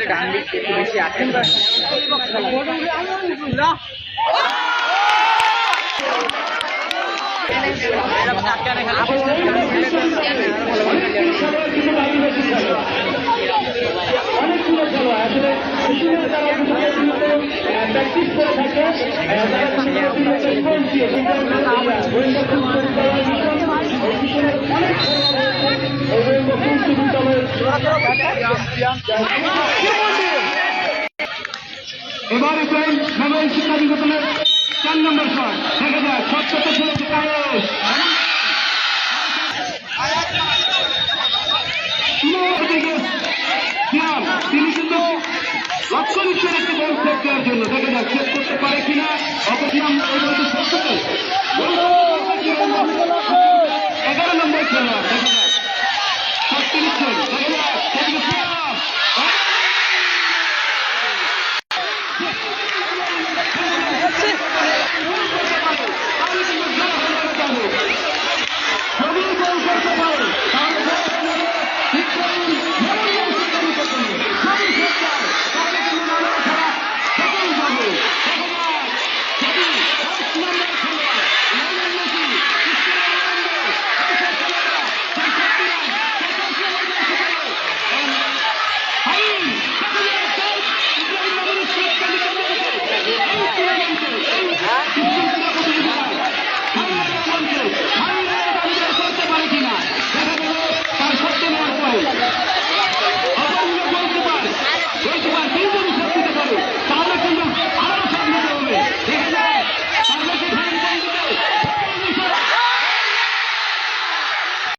ডান দিক একটু বেশি আছেন এবারে নবীন শিক্ষা বিভাগের 4 নম্বর শট দেখা যায় সত্যতা চলেছে কায়েস তিনি কিন্তু লক্ষ্য নিচ্ছেন একটি বল সেভ দেওয়ার জন্য দেখা যাক সেভ করতে পারে কিনা অপরিয়াম সত্যতা